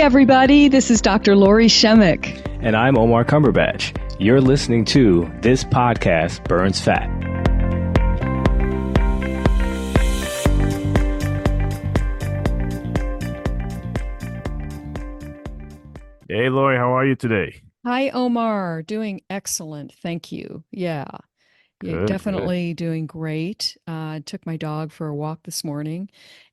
everybody. This is Dr. Lori Shemek. And I'm Omar Cumberbatch. You're listening to This Podcast Burns Fat. Hey, Lori, how are you today? Hi, Omar. Doing excellent. Thank you. Yeah, Good, definitely doing great. Took my dog for a walk this morning,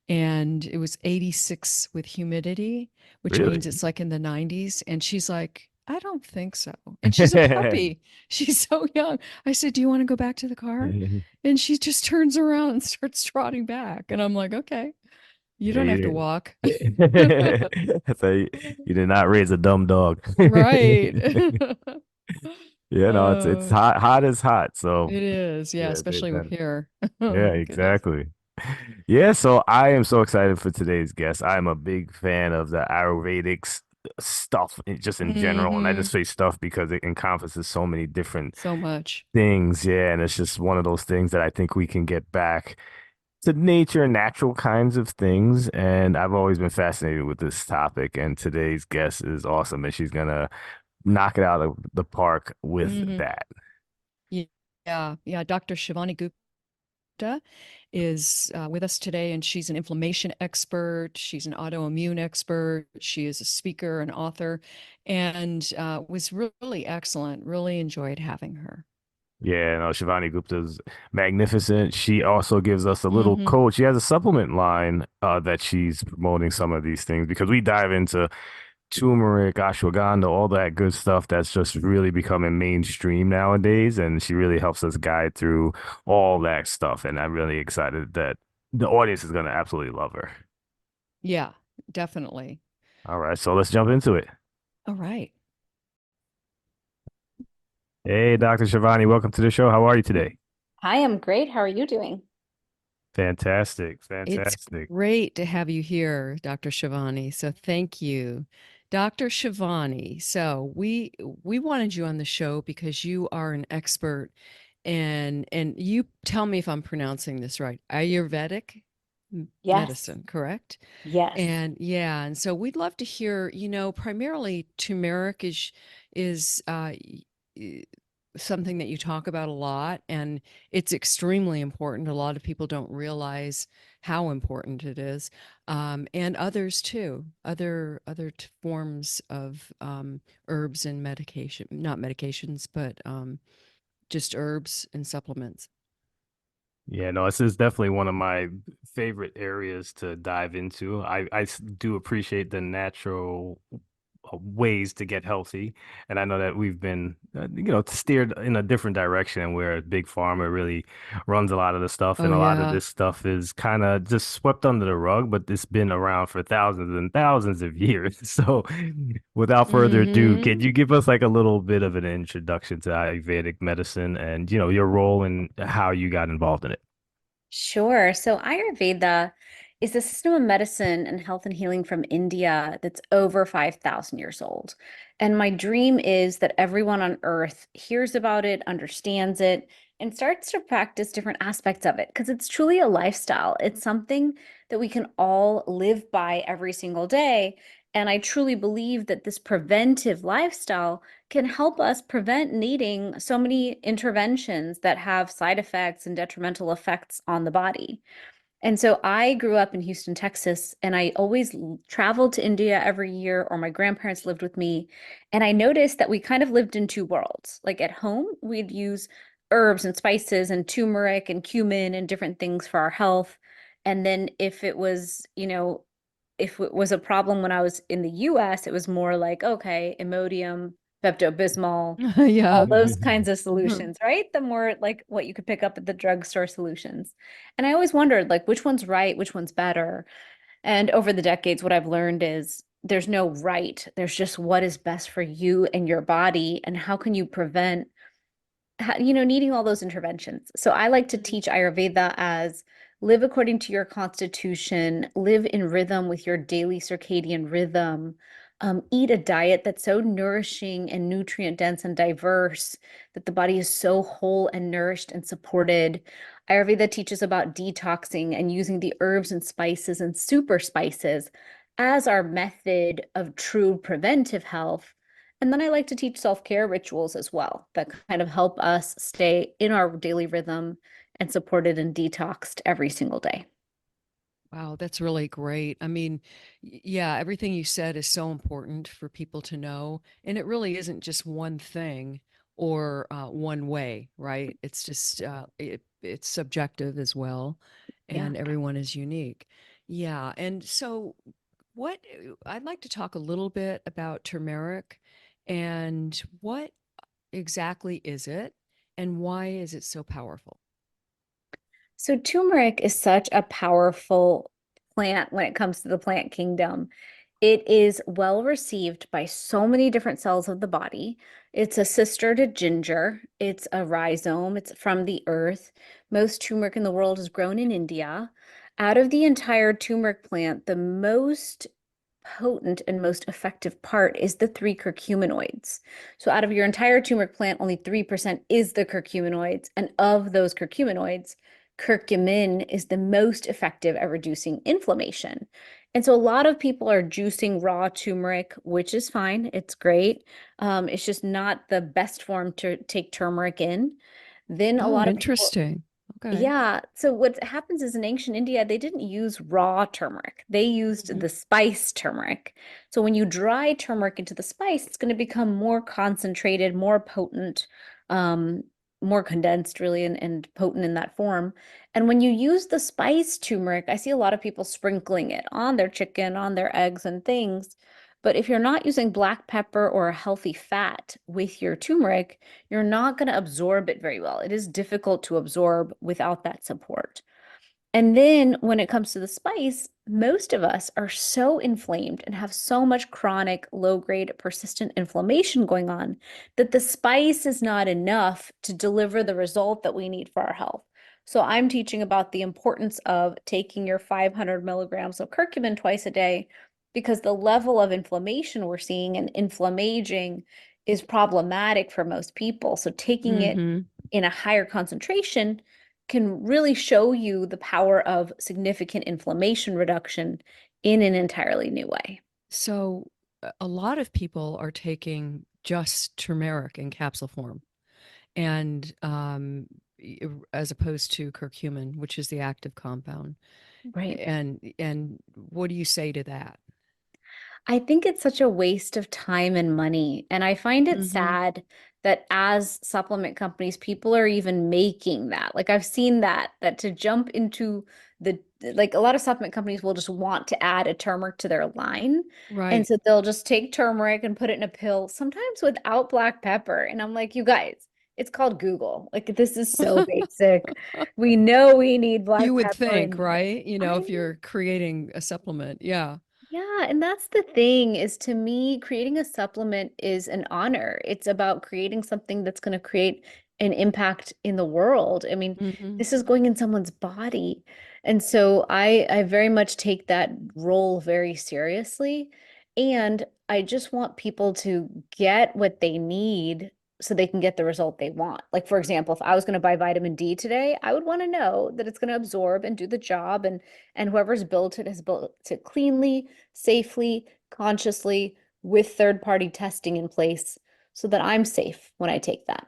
and it was 86 with humidity, which means Really? it's like in the 90s. And she's like, I don't think so. And she's a puppy. She's so young. I said, do you want to go back to the car? And she just turns around and starts trotting back. And I'm like, okay, you don't have to walk. So you did not raise a dumb dog. Right. Yeah, no, it's hot. Hot is hot. So It is. Yeah, yeah, especially with here. Oh yeah, my goodness. exactly. Yeah, so I am so excited for today's guest. I'm a big fan of the Ayurvedic stuff, just in general, and I Hmm. just say stuff because it encompasses so many different So much. things. Yeah, and it's just one of those things that I think we can get back to nature, natural kinds of things. And I've always been fascinated with this topic. And today's guest is awesome, and she's gonna knock it out of the park with Hmm. that. Yeah. Yeah. Dr. Shivani Gupta is with us today, and she's an inflammation expert. She's an autoimmune expert. She is a speaker, an author, and was really excellent. Really enjoyed having her. Yeah, no, Shivani Gupta's magnificent. She also gives us a little Hmm. coach. She has a supplement line that she's promoting some of these things because we dive into turmeric, ashwagandha, all that good stuff that's just really becoming mainstream nowadays. And she really helps us guide through all that stuff. And I'm really excited that the audience is going to absolutely love her. Yeah, definitely. All right, so let's jump into it. All right. Hey, Dr. Shivani, welcome to the show. How are you today? Hi, I'm great. How are you doing? Fantastic, It's fantastic. great to have you here, Dr. Shivani. So thank you. Dr. Shivani, so we wanted you on the show because you are an expert, and you tell me if I'm pronouncing this right. Ayurvedic Yes, medicine, correct? yes. And yeah, and so we'd love to hear, primarily turmeric is something that you talk about a lot, and it's extremely important. A lot of people don't realize how important it is, and others too. Other forms of herbs and medication, not medications, but just herbs and supplements. Yeah, no, this is definitely one of my favorite areas to dive into. I do appreciate the natural ways to get healthy, and I know that we've been, steered in a different direction where Big Pharma really runs a lot of the stuff, Oh and a lot of yeah. this stuff is kind of just swept under the rug, but it's been around for thousands and thousands of years. So, without further ado, can Hmm. you give us like a little bit of an introduction to Ayurvedic medicine and, your role and how you got involved in it? Sure. So Ayurveda is a system of medicine and health and healing from India that's over 5,000 years old. And my dream is that everyone on earth hears about it, understands it, and starts to practice different aspects of it because it's truly a lifestyle. It's something that we can all live by every single day. And I truly believe that this preventive lifestyle can help us prevent needing so many interventions that have side effects and detrimental effects on the body. And so I grew up in Houston, Texas, and I always traveled to India every year, or my grandparents lived with me. And I noticed that we kind of lived in two worlds. Like at home, we'd use herbs and spices and turmeric and cumin and different things for our health. And then if it was a problem when I was in the US, it was more like, okay, Imodium, Pepto-Bismol, Yeah. all those kinds of solutions, right? The more like what you could pick up at the drugstore solutions. And I always wondered like which one's right, which one's better. And over the decades, what I've learned is there's no right. There's just what is best for you and your body, and how can you prevent needing all those interventions. So I like to teach Ayurveda as live according to your constitution, live in rhythm with your daily circadian rhythm, eat a diet that's so nourishing and nutrient dense and diverse that the body is so whole and nourished and supported. Ayurveda teaches about detoxing and using the herbs and spices and super spices as our method of true preventive health. And then I like to teach self-care rituals as well that kind of help us stay in our daily rhythm and supported and detoxed every single day. Wow, that's really great. I mean, yeah, everything you said is so important for people to know. And it really isn't just one thing or one way, right? It's just it's subjective as well, Yeah. and everyone is unique. Yeah, and so what I'd like to talk a little bit about turmeric and what exactly is it and why is it so powerful? So turmeric is such a powerful plant when it comes to the plant kingdom. It is well received by so many different cells of the body. It's a sister to ginger. It's a rhizome. It's from the earth. Most turmeric in the world is grown in India. Out of the entire turmeric plant, the most potent and most effective part is the three curcuminoids. So out of your entire turmeric plant, only 3% is the curcuminoids. And of those curcuminoids, curcumin is the most effective at reducing inflammation. And so a lot of people are juicing raw turmeric, which is fine. It's great. It's just not the best form to take turmeric in. Then a Oh, lot of people interesting. Okay. yeah. So what happens is in ancient India, they didn't use raw turmeric. They used Mhm. the spice turmeric. So when you dry turmeric into the spice, it's going to become more concentrated, more potent, um, more condensed, really, and potent in that form. And when you use the spice turmeric, I see a lot of people sprinkling it on their chicken, on their eggs and things. But if you're not using black pepper or a healthy fat with your turmeric, you're not going to absorb it very well. It is difficult to absorb without that support. And then when it comes to the spice, most of us are so inflamed and have so much chronic, low grade, persistent inflammation going on that the spice is not enough to deliver the result that we need for our health. So I'm teaching about the importance of taking your 500 milligrams of curcumin twice a day because the level of inflammation we're seeing and inflammaging is problematic for most people. So taking it Mm-hmm. in a higher concentration can really show you the power of significant inflammation reduction in an entirely new way. So a lot of people are taking just turmeric in capsule form and as opposed to curcumin, which is the active compound. Right. And what do you say to that? I think it's such a waste of time and money. And I find it Mm-hmm. sad that as supplement companies, people are even making that. Like I've seen that to jump into like a lot of supplement companies will just want to add a turmeric to their line. And Right. so they'll just take turmeric and put it in a pill, sometimes without black pepper. And I'm like, you guys, it's called Google. Like this is so basic. We know we need You black would pepper think, in there. right? I If you're creating a supplement. Yeah. Yeah, and that's the thing is to me, creating a supplement is an honor. It's about creating something that's going to create an impact in the world. I mean, Mm-hmm. this is going in someone's body. And so I very much take that role very seriously. And I just want people to get what they need so they can get the result they want. Like, for example, if I was going to buy vitamin D today, I would want to know that it's going to absorb and do the job and whoever's built it has built it cleanly, safely, consciously, with third-party testing in place so that I'm safe when I take that.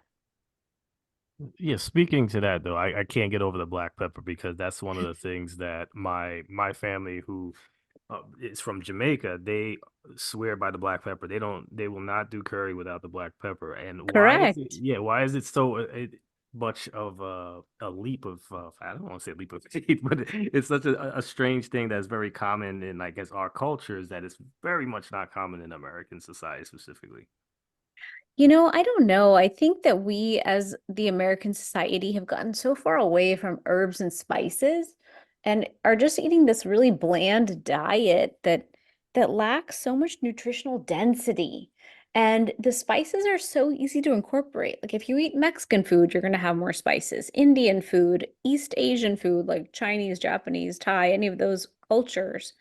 Yeah, speaking to that though, I can't get over the black pepper because that's one of the things that my family who is from Jamaica, they swear by the black pepper. They will not do curry without the black pepper. And why is it? Correct. Yeah, why is it so much of a leap of I don't want to say leap of faith, but it's such a strange thing that's very common in I guess our cultures that is very much not common in American society specifically. I don't know. I think that we as the American society have gotten so far away from herbs and spices and are just eating this really bland diet that lacks so much nutritional density. And the spices are so easy to incorporate. Like if you eat Mexican food, you're going to have more spices. Indian food, East Asian food like Chinese, Japanese, Thai, any of those cultures,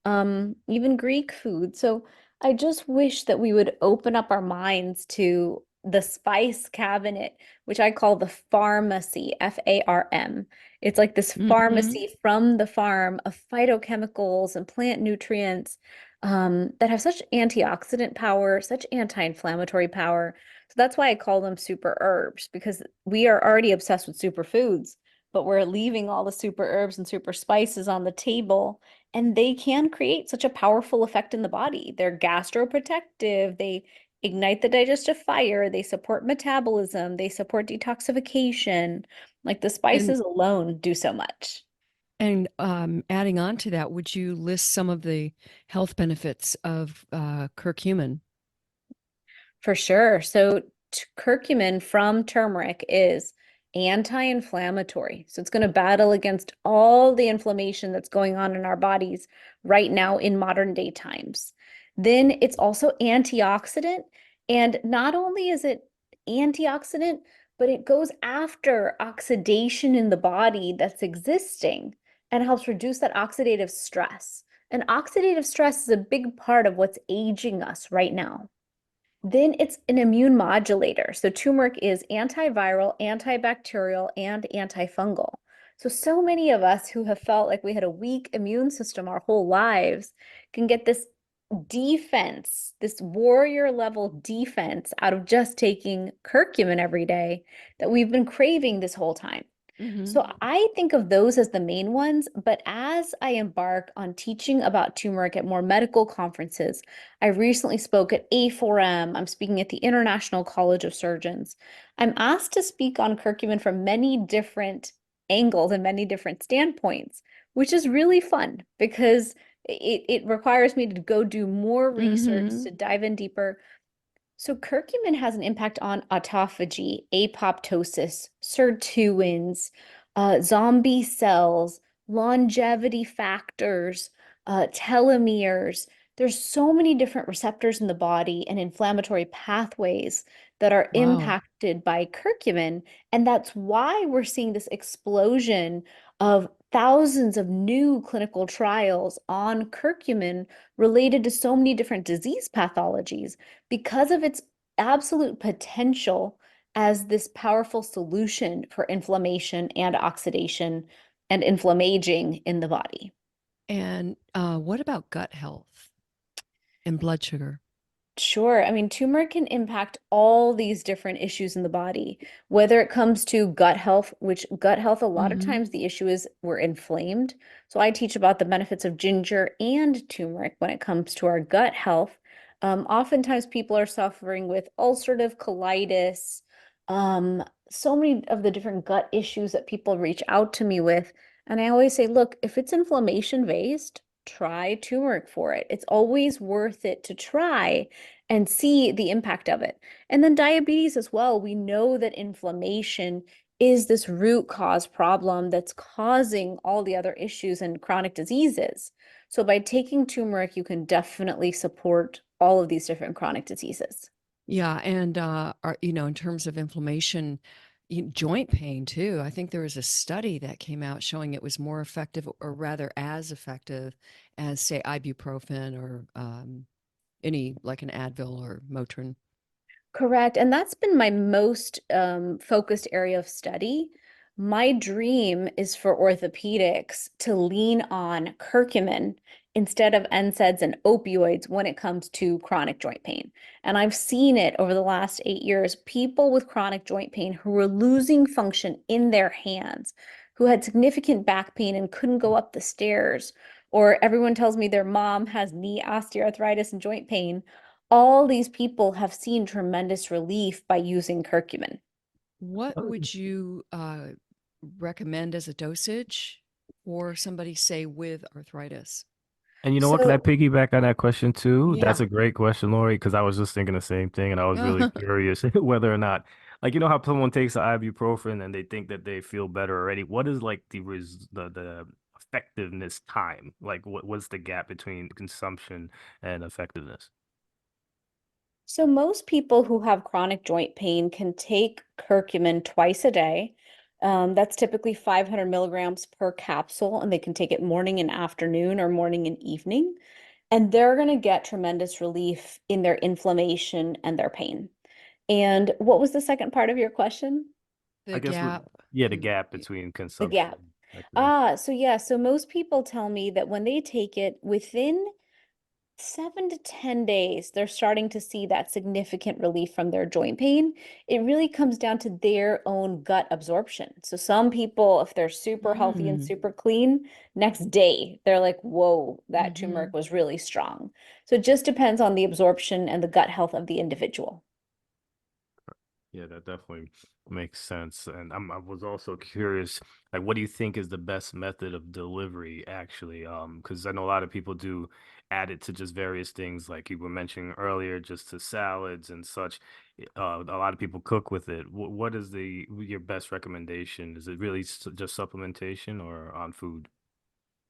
even Greek food. So I just wish that we would open up our minds to the spice cabinet, which I call the pharmacy, Farm. It's like this Hmm. pharmacy from the farm of phytochemicals and plant nutrients that have such antioxidant power, such anti-inflammatory power. So that's why I call them super herbs, because we are already obsessed with superfoods, but we're leaving all the super herbs and super spices on the table, and they can create such a powerful effect in the body. They're gastroprotective, they ignite the digestive fire, they support metabolism, they support detoxification. Like the And spices alone do so much. adding on to that, would you list some of the health benefits of curcumin? For sure. So curcumin from turmeric is anti-inflammatory. So it's going to battle against all the inflammation that's going on in our bodies right now in modern day times. Then it's also antioxidant. And not only is it antioxidant, but it goes after oxidation in the body that's existing and helps reduce that oxidative stress. And oxidative stress is a big part of what's aging us right now. Then it's an immune modulator. So turmeric is antiviral, antibacterial, and antifungal. So many of us who have felt like we had a weak immune system our whole lives can get this defense, this warrior level defense out of just taking curcumin every day that we've been craving this whole time. Hmm. So I think of those as the main ones, but as I embark on teaching about turmeric at more medical conferences, I recently spoke at A4M. I'm speaking at the International College of Surgeons. I'm asked to speak on curcumin from many different angles and many different standpoints, which is really fun because it requires me to go do more research, Hmm. to dive in deeper. So curcumin has an impact on autophagy, apoptosis, sirtuins, zombie cells, longevity factors, telomeres. There's so many different receptors in the body and inflammatory pathways that are Wow. impacted by curcumin. And that's why we're seeing this explosion of thousands of new clinical trials on curcumin related to so many different disease pathologies because of its absolute potential as this powerful solution for inflammation and oxidation and inflammaging in the body. And what about gut health and blood sugar? Sure. I mean, tumor can impact all these different issues in the body, whether it comes to gut health, which gut health, a lot of Hmm. times the issue is we're inflamed. So I teach about the benefits of ginger and turmeric when it comes to our gut health. Oftentimes people are suffering with ulcerative colitis, so many of the different gut issues that people reach out to me with. And I always say, look, if it's inflammation based, try turmeric for it. It's always worth it to try and see the impact of it. And then diabetes as well. We know that inflammation is this root cause problem that's causing all the other issues and chronic diseases. So by taking turmeric, you can definitely support all of these different chronic diseases. Yeah, and in terms of inflammation, joint pain too. I think there was a study that came out showing it was more effective, or rather as effective as, say, ibuprofen or any like an Advil or Motrin. Correct. And that's been my most focused area of study. My dream is for orthopedics to lean on curcumin instead of NSAIDs and opioids when it comes to chronic joint pain. And I've seen it over the last 8 years. People with chronic joint pain who were losing function in their hands, who had significant back pain and couldn't go up the stairs, or everyone tells me their mom has knee osteoarthritis and joint pain. All these people have seen tremendous relief by using curcumin. What would you recommend as a dosage for somebody, say, with arthritis? And you know what? Can I So, piggyback on that question too? That's Yeah. a great question, Lori, because I was just thinking the same thing, and I was really curious whether or not, like, you know how someone takes the ibuprofen and they think that they feel better already. What is like the effectiveness time? Like, what's the gap between consumption and effectiveness? so most people who have chronic joint pain can take curcumin twice a day. That's typically 500 milligrams per capsule, and they can take it morning and afternoon or morning and evening. And they're going to get tremendous relief in their inflammation and their pain. And what was the second part of your question? I The guess gap. yeah, the in- gap between The consumption. gap. Actually. So yeah, so most people tell me that when they take it within 7 to 10 days, they're starting to see that significant relief from their joint pain. It really comes down to their own gut absorption. So some people, if they're super healthy and Mm. super clean, next day they're like, whoa, that turmeric Mhm. was really strong. So it just depends on the absorption and the gut health of the individual. Yeah, that definitely makes sense. And I was also curious, like, what do you think is the best method of delivery, actually? Because I know a lot of people do add it to just various things, like you were mentioning earlier, just to salads and such. A lot of people cook with it. What is your best recommendation? Is it really just supplementation or on food?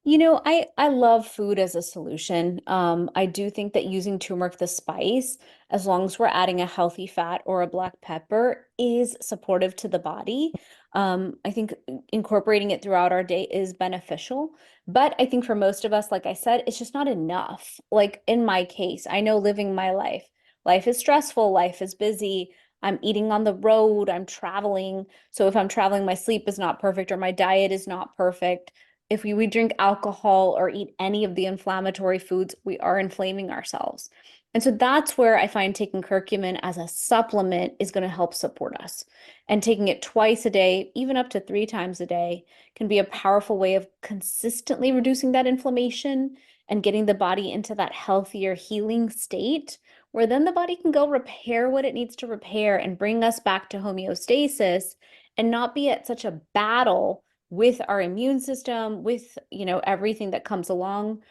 I love food as a solution. I do think that using turmeric, the spice, as long as we're adding a healthy fat or a black pepper, is supportive to the body. I think incorporating it throughout our day is beneficial. But I think for most of us, like I said, it's just not enough. Like in my case, I know living my life. Life is stressful, life is busy. I'm eating on the road, I'm traveling. So if I'm traveling, my sleep is not perfect or my diet is not perfect. If we drink alcohol or eat any of the inflammatory foods, we are inflaming ourselves. And so that's where I find taking curcumin as a supplement is going to help support us. And taking it twice a day, even up to 3 times a day, can be a powerful way of consistently reducing that inflammation and getting the body into that healthier healing state where then the body can go repair what it needs to repair and bring us back to homeostasis and not be at such a battle with our immune system, with, everything that comes along,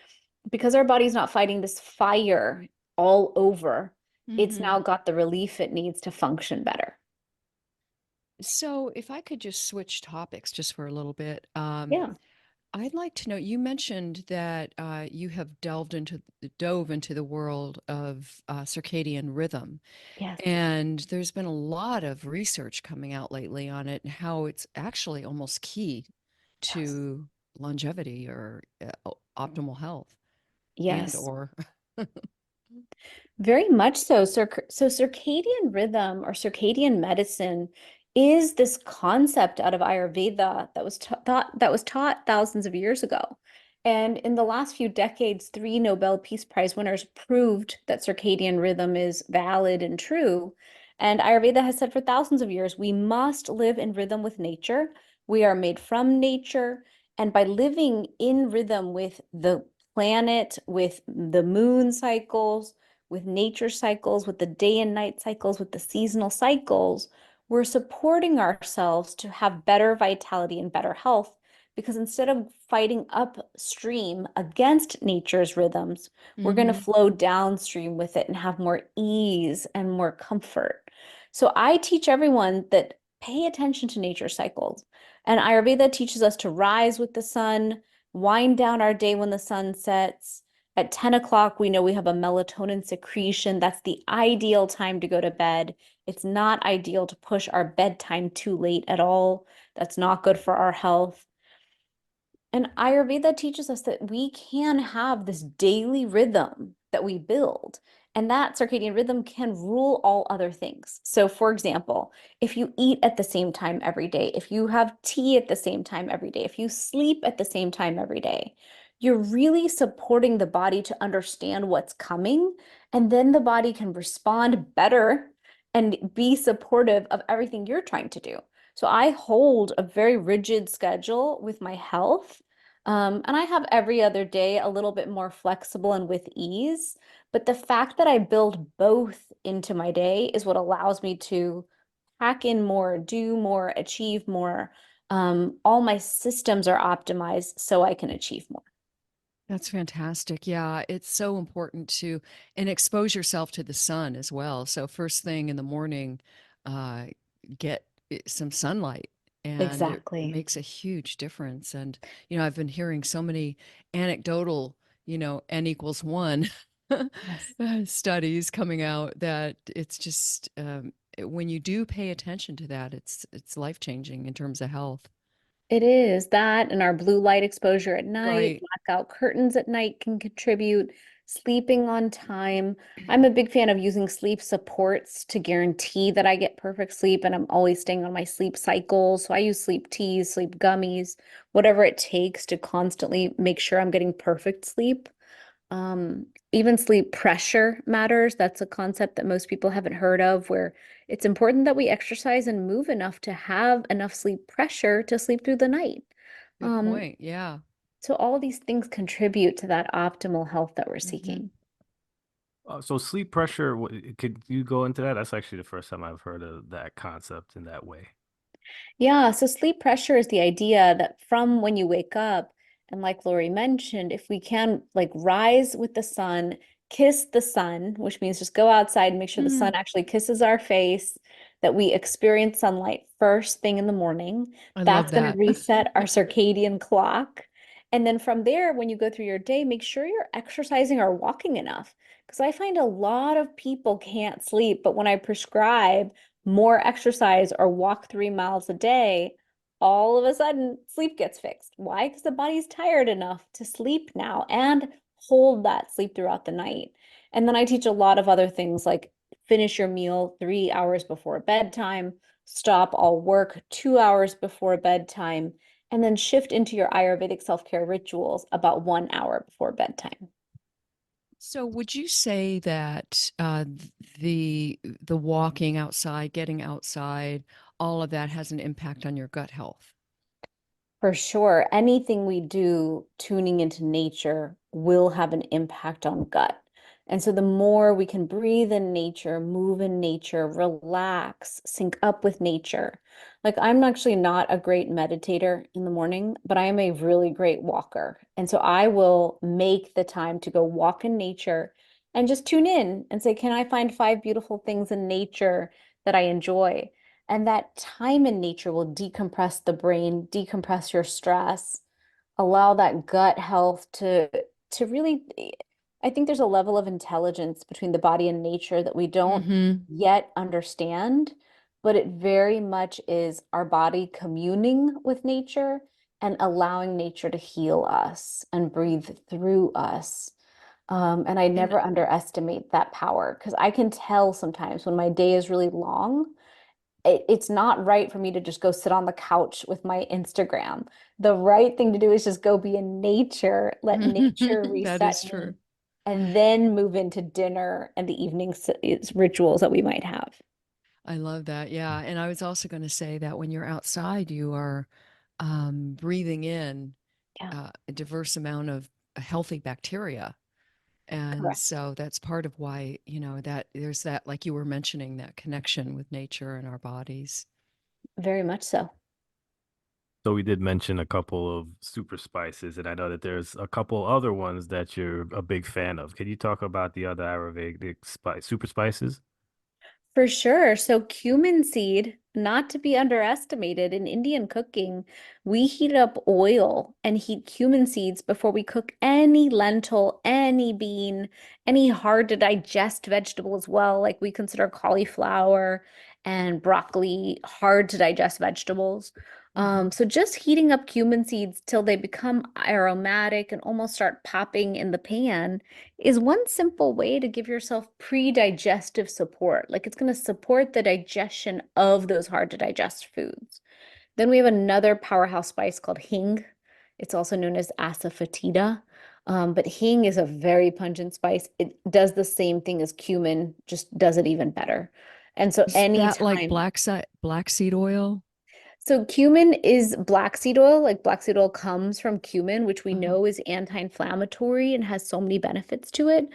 because our body's not fighting this fire all over. It's Mhm. now got the relief it needs to function better. So, if I could just switch topics just for a little bit, Yeah. I'd like to know, you mentioned that you have dove into the world of circadian rhythm, Yes. and there's been a lot of research coming out lately on it and how it's actually almost key Yes. to longevity or optimal health and Yes. or Very much so. So circadian rhythm or circadian medicine is this concept out of Ayurveda that was taught thousands of years ago. And in the last few decades, 3 Nobel Peace Prize winners proved that circadian rhythm is valid and true. And Ayurveda has said for thousands of years, we must live in rhythm with nature. We are made from nature. And by living in rhythm with the planet, with the moon cycles, with nature cycles, with the day and night cycles, with the seasonal cycles, we're supporting ourselves to have better vitality and better health. Because instead of fighting upstream against nature's rhythms, we're going to Mhm. flow downstream with it and have more ease and more comfort. So I teach everyone that pay attention to nature cycles. And Ayurveda teaches us to rise with the sun, wind down our day when the sun sets. At 10 o'clock, we know we have a melatonin secretion. That's the ideal time to go to bed. It's not ideal to push our bedtime too late at all. That's not good for our health. And Ayurveda teaches us that we can have this daily rhythm that we build, and that circadian rhythm can rule all other things. So, for example, if you eat at the same time every day, if you have tea at the same time every day, if you sleep at the same time every day, you're really supporting the body to understand what's coming, and then the body can respond better and be supportive of everything you're trying to do. So I hold a very rigid schedule with my health. And I have every other day a little bit more flexible and with ease. But the fact that I build both into my day is what allows me to pack in more, do more, achieve more. All my systems are optimized so I can achieve more. That's fantastic. Yeah, it's so important to and expose yourself to the sun as well. So first thing in the morning, uh, get some sunlight, and it Exactly. makes a huge difference. And I've been hearing so many anecdotal, N equals one Yes. studies coming out that it's just when you do pay attention to that, it's life changing in terms of health. It is that and our blue light exposure at night, Right. blackout curtains at night can contribute. sleeping on time. I'm a big fan of using sleep supports to guarantee that I get perfect sleep, and I'm always staying on my sleep cycle. So I use sleep teas, sleep gummies, whatever it takes to constantly make sure I'm getting perfect sleep. Even sleep pressure matters. That's a concept that most people haven't heard of, where it's important that we exercise and move enough to have enough sleep pressure to sleep through the night. Good Um, point. Yeah. so all these things contribute to that optimal health that we're Hmm. seeking. So sleep pressure, could you go into that? That's actually the first time I've heard of that concept in that way. Yeah, so sleep pressure is the idea that from when you wake up, and like Lori mentioned, if we can like rise with the sun, kiss the sun, which means just go outside and make sure the sun Mm, actually kisses our face, that we experience sunlight first thing in the morning, I love that's going to that. reset our circadian clock. And then from there, when you go through your day, make sure you're exercising or walking enough. Because I find a lot of people can't sleep, but when I prescribe more exercise or walk 3 miles a day, all of a sudden sleep gets fixed. Why? Because the body's tired enough to sleep now and hold that sleep throughout the night. And then I teach a lot of other things like finish your meal 3 hours before bedtime, stop all work 2 hours before bedtime, and then shift into your Ayurvedic self-care rituals about 1 hour before bedtime. So would you say that the walking outside, getting outside, all of that has an impact on your gut health? For sure, anything we do tuning into nature will have an impact on gut. And so the more we can breathe in nature, move in nature, relax, sync up with nature. Like I'm actually not a great meditator in the morning, but I am a really great walker. And so I will make the time to go walk in nature and just tune in and say, can I find 5 beautiful things in nature that I enjoy? And that time in nature will decompress the brain, decompress your stress, allow that gut health to really, I think there's a level of intelligence between the body and nature that we don't Hmm. yet understand, but it very much is our body communing with nature and allowing nature to heal us and breathe through us. And I And never underestimate that power because I can tell sometimes when my day is really long it's not right for me to just go sit on the couch with my Instagram. The right thing to do is just go be in nature, let nature that reset is me, true. and then move into dinner and the evening rituals that we might have. I love that. Yeah. And I was also going to say that when you're outside, you are breathing in Yeah, a diverse amount of healthy bacteria. And correct. so that's part of why, that there's that, like you were mentioning, that connection with nature and our bodies. Very much so. So we did mention a couple of super spices, and I know that there's a couple other ones that you're a big fan of. Can you talk about the other Ayurvedic super spices? For sure. So cumin seed, not to be underestimated in Indian cooking, we heat up oil and heat cumin seeds before we cook any lentil, any bean, any hard to digest vegetable as well. Like we consider cauliflower and broccoli hard to digest vegetables. Mhm. So just heating up cumin seeds till they become aromatic and almost start popping in the pan is one simple way to give yourself pre-digestive support. Like it's going to support the digestion of those hard to digest foods. Then we have another powerhouse spice called hing. It's also known as asafoetida. But hing is a very pungent spice. It does the same thing as cumin, just does it even better. And so Is that like anytime black seed oil? so cumin is black seed oil. Like black seed oil comes from cumin, which we Uh-huh. know is anti-inflammatory and has so many benefits to it.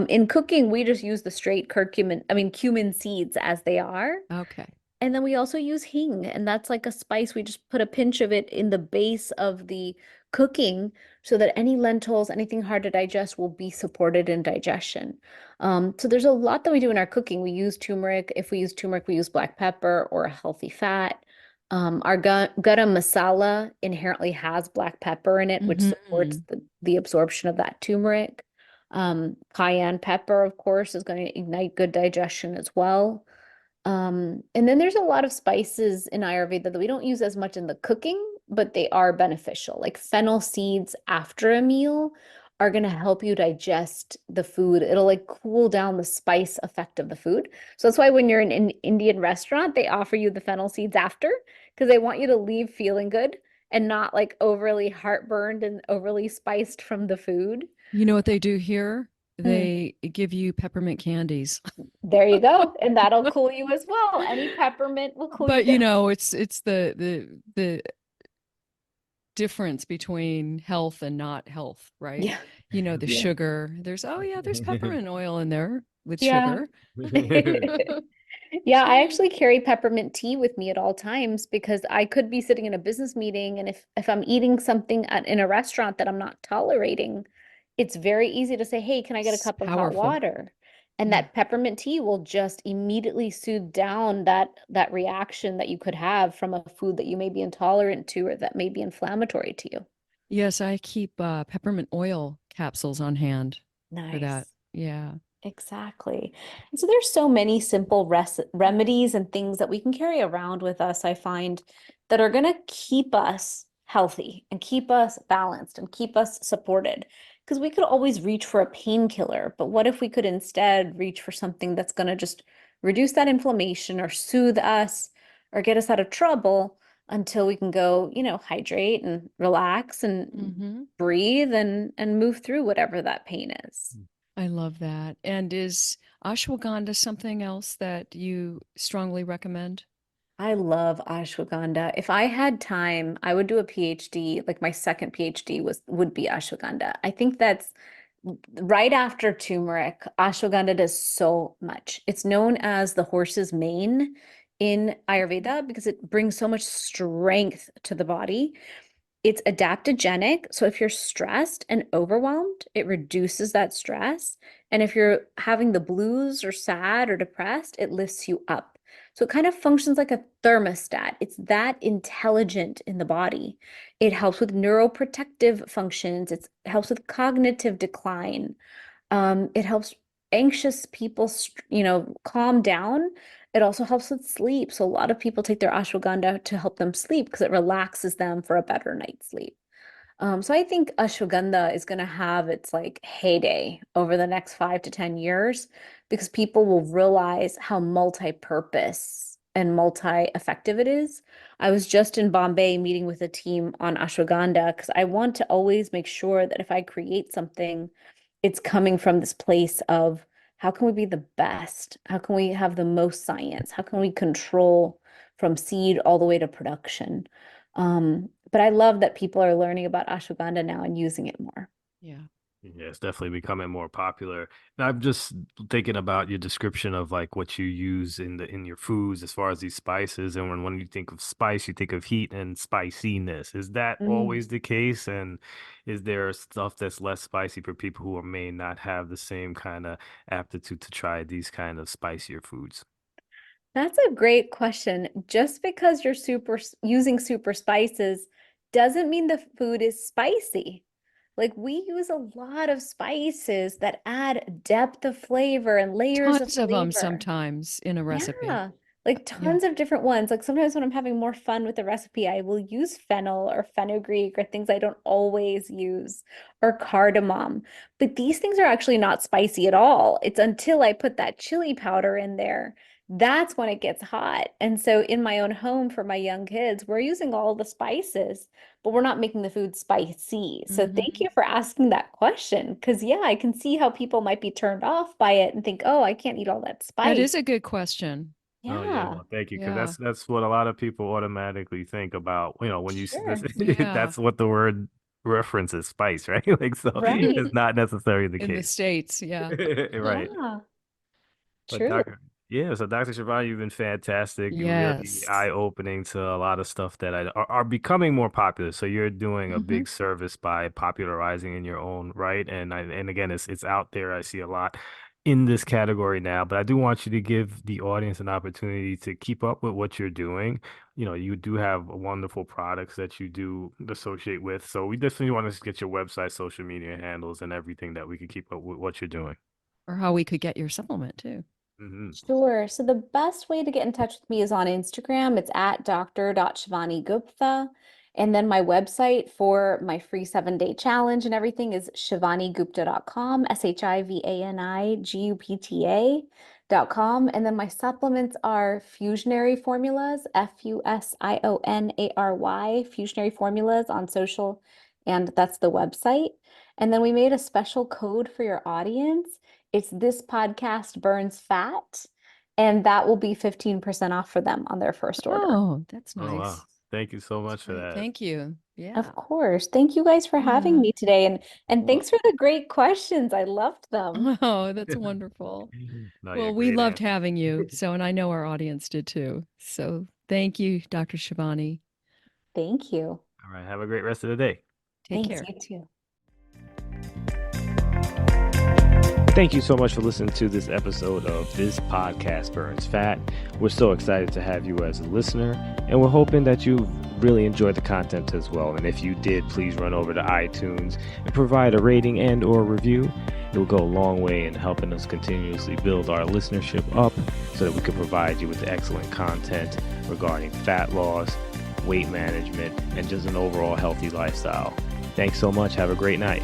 In cooking, we just use the straight curcumin, I mean cumin seeds as they are. Okay. And then we also use hing, and that's like a spice. We just put a pinch of it in the base of the cooking so that any lentils, anything hard to digest will be supported in digestion. So there's a lot that we do in our cooking. We use turmeric. If we use turmeric, we use black pepper or a healthy fat. Our garam masala inherently has black pepper in it, which supports Hmm. the absorption of that turmeric. Cayenne pepper, of course, is going to ignite good digestion as well. And then there's a lot of spices in Ayurveda that we don't use as much in the cooking, but they are beneficial. Like fennel seeds after a meal are going to help you digest the food. It'll like cool down the spice effect of the food. So that's why when you're in an Indian restaurant, they offer you the fennel seeds after because they want you to leave feeling good and not like overly heartburned and overly spiced from the food. You know what they do here? Hmm. They give you peppermint candies. There you go. And that'll cool you as well. Any peppermint will cool you But you down. know, it's the difference between health and not health, right? Yeah. You know, the Yeah. sugar. There's oh yeah, there's peppermint oil in there with Yeah. sugar. Yeah, I actually carry peppermint tea with me at all times because I could be sitting in a business meeting and if I'm eating something in a restaurant that I'm not tolerating, it's very easy to say, "Hey, can I get a It's cup of hot powerful. water?" And Yeah. that peppermint tea will just immediately soothe down that reaction that you could have from a food that you may be intolerant to or that may be inflammatory to you. Yes, I keep peppermint oil capsules on hand for that. Nice. Yeah. Exactly. And so there's so many simple remedies and things that we can carry around with us, I find, that are going to keep us healthy and keep us balanced and keep us supported. Because we could always reach for a painkiller, but what if we could instead reach for something that's going to just reduce that inflammation or soothe us or get us out of trouble until we can go, hydrate and relax and Hmm. breathe and move through whatever that pain is. I love that. And is ashwagandha something else that you strongly recommend? I love ashwagandha. If I had time, I would do a PhD. Like my second PhD would be ashwagandha. I think that's right after turmeric. Ashwagandha does so much. It's known as the horse's mane in Ayurveda because it brings so much strength to the body. It's adaptogenic. So if you're stressed and overwhelmed, it reduces that stress. And if you're having the blues or sad or depressed, it lifts you up. So it kind of functions like a thermostat. It's that intelligent in the body. It helps with neuroprotective functions. It helps with cognitive decline. It helps anxious people, calm down. It also helps with sleep. So a lot of people take their ashwagandha to help them sleep because it relaxes them for a better night's sleep. So I think ashwagandha is going to have its like heyday over the next 5 to 10 years because people will realize how multi-purpose and multi-effective it is. I was just in Bombay meeting with a team on ashwagandha because I want to always make sure that if I create something, it's coming from this place of how can we be the best? How can we have the most science? How can we control from seed all the way to production? But I love that people are learning about ashwagandha now and using it more. Yeah. Yeah, it's definitely becoming more popular. And I'm just thinking about your description of like what you use in your foods as far as these spices. And when you think of spice, you think of heat and spiciness. Is that Mm. always the case? And is there stuff that's less spicy for people who may not have the same kind of aptitude to try these kind of spicier foods? That's a great question. Just because you're using super spices doesn't mean the food is spicy. Like we use a lot of spices that add depth of flavor and layers of Tons of them flavor. sometimes in a recipe. Yeah, like Yeah. tons of different ones. Like sometimes when I'm having more fun with the recipe, I will use fennel or fenugreek or things I don't always use, or cardamom. But these things are actually not spicy at all. It's until I put that chili powder in there. That's when it gets hot. And so in my own home for my young kids, we're using all the spices, but we're not making the food spicy. So thank Hmm. you for asking that question. Because yeah, I can see how people might be turned off by it and think, oh, I can't eat all that That spice. is a good question. Oh yeah, Yeah, well, thank you, because Yeah. that's what a lot of people automatically think about. When you this, sure. Yeah. that's what the word references spice, right? Like so, Right. it's not necessarily the In the case, States. Yeah. right? Yeah, But true. Dr. Shivani, you've been fantastic. You're really Yes. eye-opening to a lot of stuff that are becoming more popular. So you're doing a Hmm. big service by popularizing in your own right. And again, it's out there. I see a lot in this category now, but I do want you to give the audience an opportunity to keep up with what you're doing. You do have wonderful products that you do associate with. So we definitely want to get your website, social media handles, and everything that we can keep up with what you're doing. Or how we could get your supplement too. Hmm. Sure. So the best way to get in touch with me is on Instagram. It's at dr.shivani Gupta. And then my website for my free 7-day challenge and everything is shivanigupta.com, ShivanIGupta.com. And then my supplements are Fusionary Formulas, Fusionary, Fusionary Formulas on social, and that's the website. And then we made a special code for your audience. It's This Podcast Burns Fat, and that will be 15% off for them on their first order. Oh, that's Oh, wow. nice. Thank you so much That's for great. that. Thank you. Yeah. Of course. Thank you guys for having Yeah. me today, and Well- thanks for the great questions. I loved them. Oh, that's wonderful. No, Well, you're we great, loved Ann. having you. So, and I know our audience did too. So thank you, Dr. Shivani. Thank you. All right. Have a great rest of the day. Take Thanks, care. you too. Thank you so much for listening to this episode of This Podcast Burns Fat. We're so excited to have you as a listener, and we're hoping that you really enjoyed the content as well. And if you did, please run over to iTunes and provide a rating and or review. It will go a long way in helping us continuously build our listenership up so that we can provide you with excellent content regarding fat loss, weight management, and just an overall healthy lifestyle. Thanks so much. Have a great night.